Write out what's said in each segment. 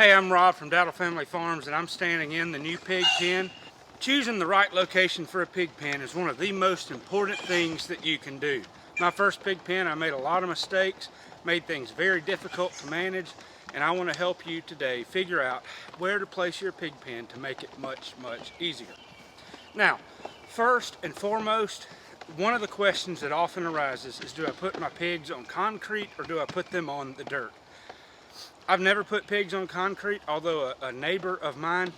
Hey, I'm Rob from Dowdle Family Farms, and I'm standing in the new pig pen. Choosing the right location for a pig pen is one of the most important things that you can do. My first pig pen, I made a lot of mistakes, made things very difficult to manage, and I want to help you today figure out where to place your pig pen to make it much easier. Now, first and foremost, one of the questions that often arises is, do I put my pigs on concrete or do I put them on the dirt? I've never put pigs on concrete, although a neighbor of mine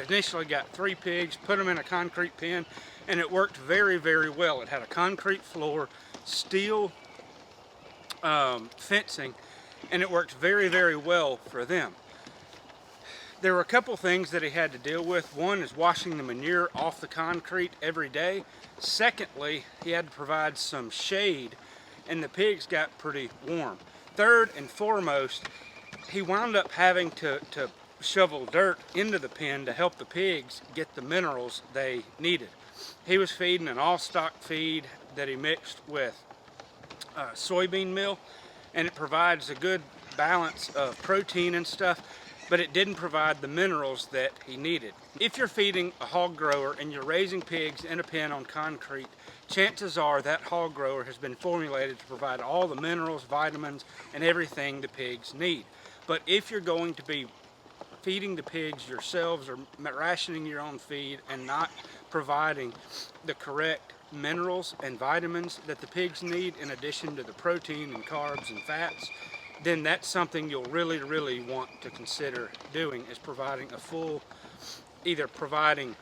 initially got 3 pigs, put them in a concrete pen, and it worked very well. It had a concrete floor, steel fencing, and it worked very well for them. There were a couple things that he had to deal with. One is washing the manure off the concrete every day. Secondly, he had to provide some shade, and the pigs got pretty warm. Third and foremost, he wound up having to shovel dirt into the pen to help the pigs get the minerals they needed. He was feeding an all-stock feed that he mixed with soybean meal, and it provides a good balance of protein and stuff, but it didn't provide the minerals that he needed. If you're feeding a hog grower and you're raising pigs in a pen on concrete, chances are that hog grower has been formulated to provide all the minerals, vitamins, and everything the pigs need. But if you're going to be feeding the pigs yourselves or rationing your own feed and not providing the correct minerals and vitamins that the pigs need in addition to the protein and carbs and fats, then that's something you'll really want to consider doing, is providing a full, either providing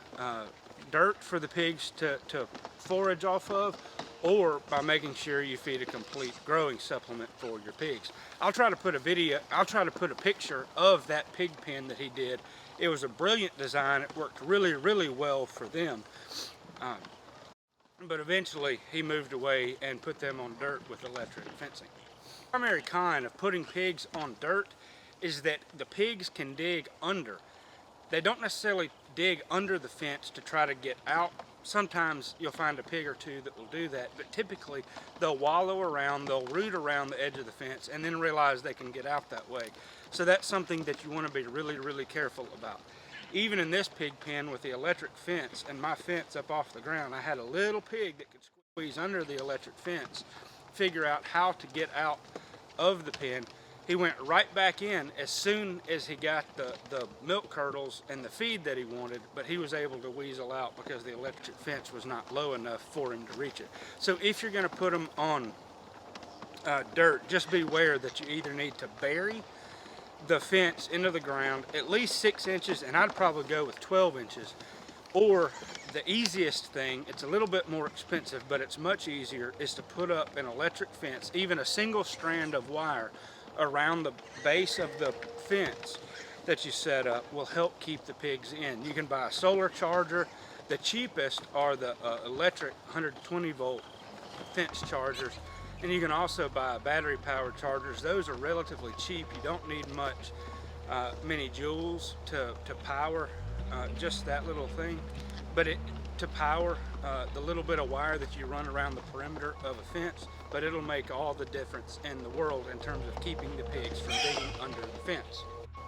dirt for the pigs to forage off of, or by making sure you feed a complete growing supplement for your pigs. I'll try to put a picture of that pig pen that he did. It was a brilliant design. It worked really well for them. But eventually he moved away and put them on dirt with electric fencing. The primary con of putting pigs on dirt is that the pigs can dig under. They don't necessarily dig under the fence to try to get out. Sometimes you'll find a pig or two that will do that, but typically they'll wallow around, they'll root around the edge of the fence and then realize they can get out that way. So that's something that you want to be really careful about. Even in this pig pen with the electric fence and my fence up off the ground, I had a little pig that could squeeze under the electric fence, figure out how to get out of the pen. He went right back in as soon as he got the milk curdles and the feed that he wanted, but he was able to weasel out because the electric fence was not low enough for him to reach it. So if you're going to put them on dirt, just beware that you either need to bury the fence into the ground at least 6 inches, and I'd probably go with 12 inches, or the easiest thing, it's a little bit more expensive, but it's much easier, is to put up an electric fence, even a single strand of wire around the base of the fence that you set up will help keep the pigs in. You can buy a solar charger. The cheapest are the electric 120 volt fence chargers, and you can also buy battery powered chargers. Those are relatively cheap. You don't need many joules to power just that little thing, but to power the little bit of wire that you run around the perimeter of a fence, but it'll make all the difference in the world in terms of keeping the pigs from digging under the fence.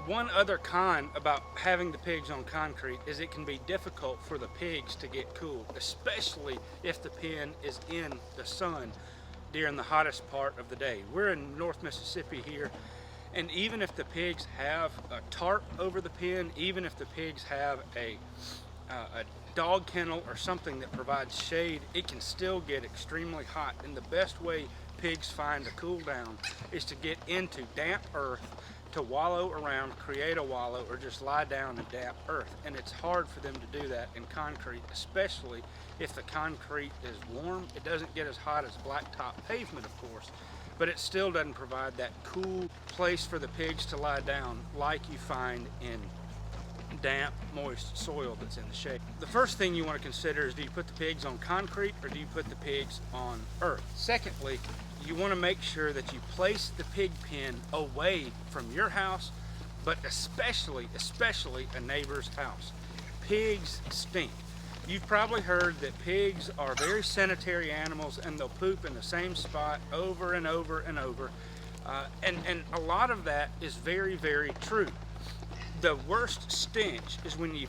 One other con about having the pigs on concrete is it can be difficult for the pigs to get cool, especially if the pen is in the sun during the hottest part of the day. We're in North Mississippi here, and even if the pigs have a tarp over the pen, even if the pigs have a dog kennel or something that provides shade, it can still get extremely hot. And the best way pigs find to cool down is to get into damp earth, to wallow around, create a wallow, or just lie down in damp earth. And it's hard for them to do that in concrete, especially if the concrete is warm. It doesn't get as hot as blacktop pavement, of course, but it still doesn't provide that cool place for the pigs to lie down like you find in damp, moist soil that's in the shade. The first thing you want to consider is, do you put the pigs on concrete or do you put the pigs on earth? Secondly, you want to make sure that you place the pig pen away from your house, but especially a neighbor's house. Pigs stink. You've probably heard that pigs are very sanitary animals and they'll poop in the same spot over and over. And a lot of that is very true. The worst stench is when you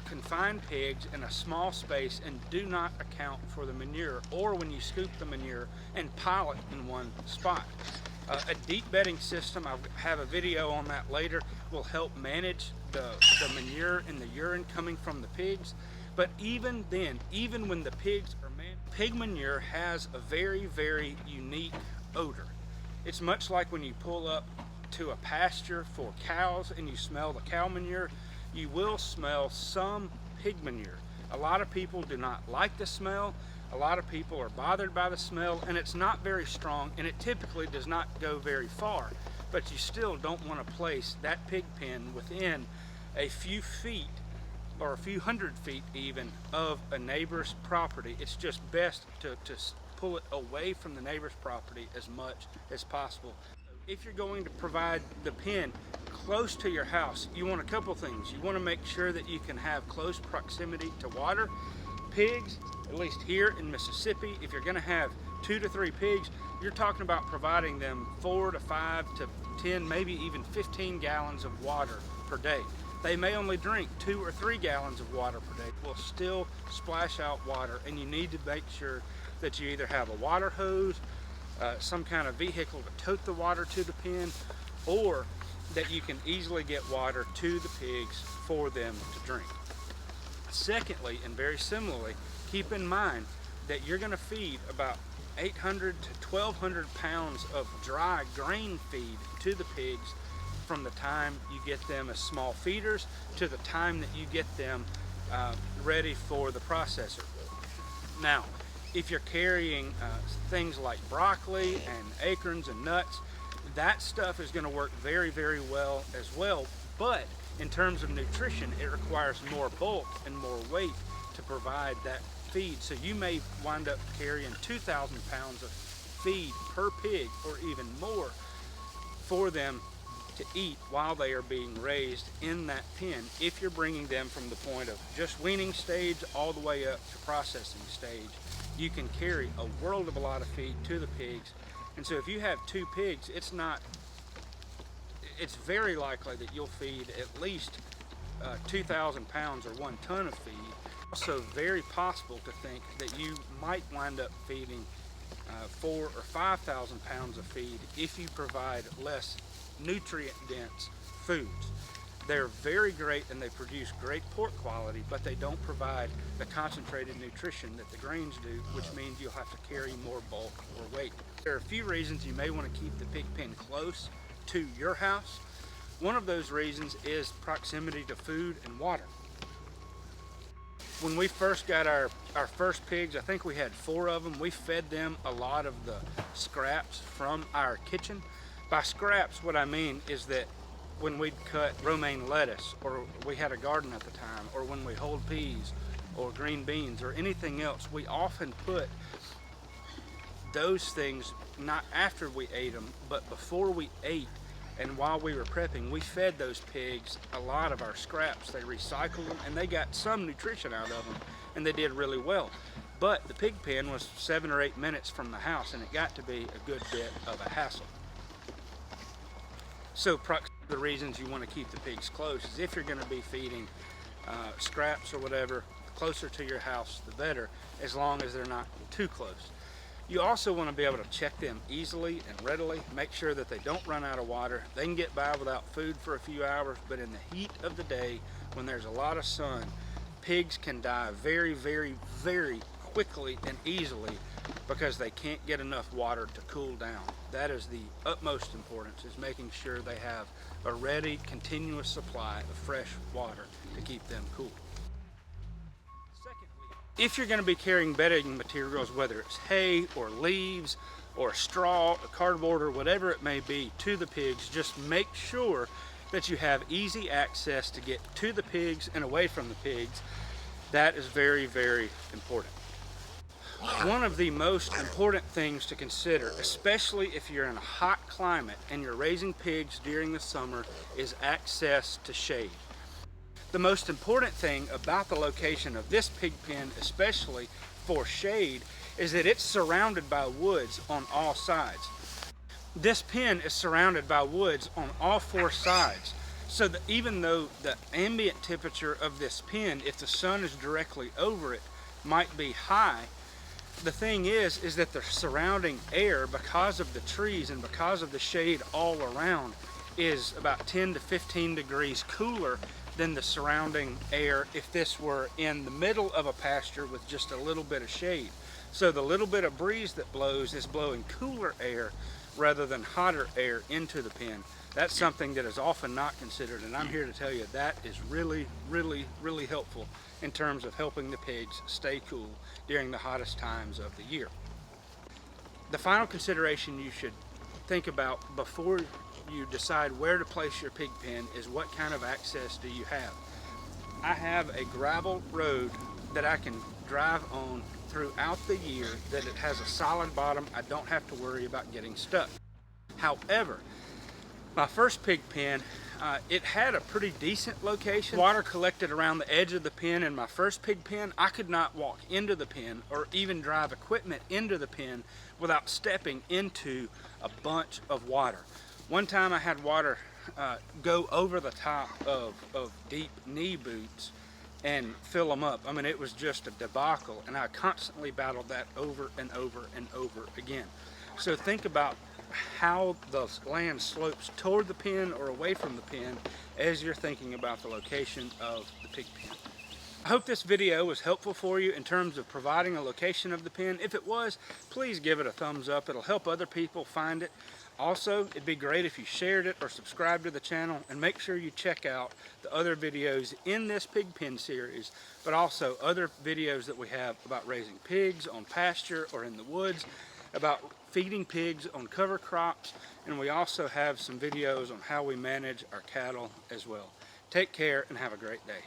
confine pigs in a small space and do not account for the manure, or when you scoop the manure and pile it in one spot. A deep bedding system, I'll have a video on that later, will help manage the manure and the urine coming from the pigs. But even then, even when the pigs are pig manure has a very, very unique odor. It's much like when you pull up to a pasture for cows and you smell the cow manure, you will smell some pig manure. A lot of people do not like the smell. A lot of people are bothered by the smell, and it's not very strong, and it typically does not go very far. But you still don't want to place that pig pen within a few feet or a few hundred feet even of a neighbor's property. It's just best to pull it away from the neighbor's property as much as possible. If you're going to provide the pen close to your house, you want a couple things. You want to make sure that you can have close proximity to water. Pigs, at least here in Mississippi, if you're going to have 2 to 3 pigs, you're talking about providing them 4 to 5 to 10, maybe even 15 gallons of water per day. They may only drink 2 or 3 gallons of water per day. Will still splash out water, and you need to make sure that you either have a water hose, some kind of vehicle to tote the water to the pen, or that you can easily get water to the pigs for them to drink. Secondly, and very similarly, keep in mind that you're going to feed about 800 to 1,200 pounds of dry grain feed to the pigs from the time you get them as small feeders to the time that you get them ready for the processor. Now, if you're carrying things like broccoli and acorns and nuts, that stuff is going to work very, very well as well. But in terms of nutrition, it requires more bulk and more weight to provide that feed. So you may wind up carrying 2,000 pounds of feed per pig or even more for them to eat while they are being raised in that pen, if you're bringing them from the point of just weaning stage all the way up to processing stage. You can carry a world of a lot of feed to the pigs. And so if you have 2 pigs, it's very likely that you'll feed at least 2,000 pounds or 1 ton of feed. Also very possible to think that you might wind up feeding 4,000 or 5,000 pounds of feed if you provide less nutrient dense foods. They're very great and they produce great pork quality, but they don't provide the concentrated nutrition that the grains do, which means you'll have to carry more bulk or weight. There are a few reasons you may want to keep the pig pen close to your house. One of those reasons is proximity to food and water. When we first got our first pigs, I think we had 4 of them, we fed them a lot of the scraps from our kitchen. By scraps, what I mean is that when we'd cut romaine lettuce, or we had a garden at the time, or when we hulled peas or green beans or anything else, we often put those things not after we ate them, but before we ate and while we were prepping. We fed those pigs a lot of our scraps. They recycled them and they got some nutrition out of them, and they did really well. But the pig pen was 7 or 8 minutes from the house, and it got to be a good bit of a hassle. So the reasons you want to keep the pigs close is if you're going to be feeding scraps or whatever, closer to your house the better, as long as they're not too close. You also want to be able to check them easily and readily, make sure that they don't run out of water. They can get by without food for a few hours, but in the heat of the day, when there's a lot of sun, pigs can die very, very, very quickly and easily because they can't get enough water to cool down. That is the utmost importance, is making sure they have a ready, continuous supply of fresh water to keep them cool. Secondly, if you're going to be carrying bedding materials, whether it's hay or leaves or straw or cardboard or whatever it may be, to the pigs, just make sure that you have easy access to get to the pigs and away from the pigs. That is very, very important. One of the most important things to consider, especially if you're in a hot climate and you're raising pigs during the summer, is access to shade. The most important thing about the location of this pig pen, especially for shade, is that it's surrounded by woods on all sides. This pen is surrounded by woods on all 4 sides. So that even though the ambient temperature of this pen, if the sun is directly over it, might be high, the thing is that the surrounding air, because of the trees and because of the shade all around, is about 10 to 15 degrees cooler than the surrounding air if this were in the middle of a pasture with just a little bit of shade. So the little bit of breeze that blows is blowing cooler air rather than hotter air into the pen. That's something that is often not considered, and I'm here to tell you that is really, really, really helpful in terms of helping the pigs stay cool during the hottest times of the year. The final consideration you should think about before you decide where to place your pig pen is what kind of access do you have. I have a gravel road that I can drive on throughout the year, that it has a solid bottom. I don't have to worry about getting stuck. However, my first pig pen, it had a pretty decent location. Water collected around the edge of the pen. In my first pig pen, I could not walk into the pen or even drive equipment into the pen without stepping into a bunch of water. One time I had water go over the top of deep knee boots and fill them up. I mean, it was just a debacle, and I constantly battled that over and over and over again. So think about how the land slopes toward the pen or away from the pen as you're thinking about the location of the pig pen. I hope this video was helpful for you in terms of providing a location of the pen. If it was, please give it a thumbs up. It'll help other people find it. Also, it'd be great if you shared it or subscribed to the channel, and make sure you check out the other videos in this pig pen series, but also other videos that we have about raising pigs on pasture or in the woods, about feeding pigs on cover crops, and we also have some videos on how we manage our cattle as well. Take care and have a great day.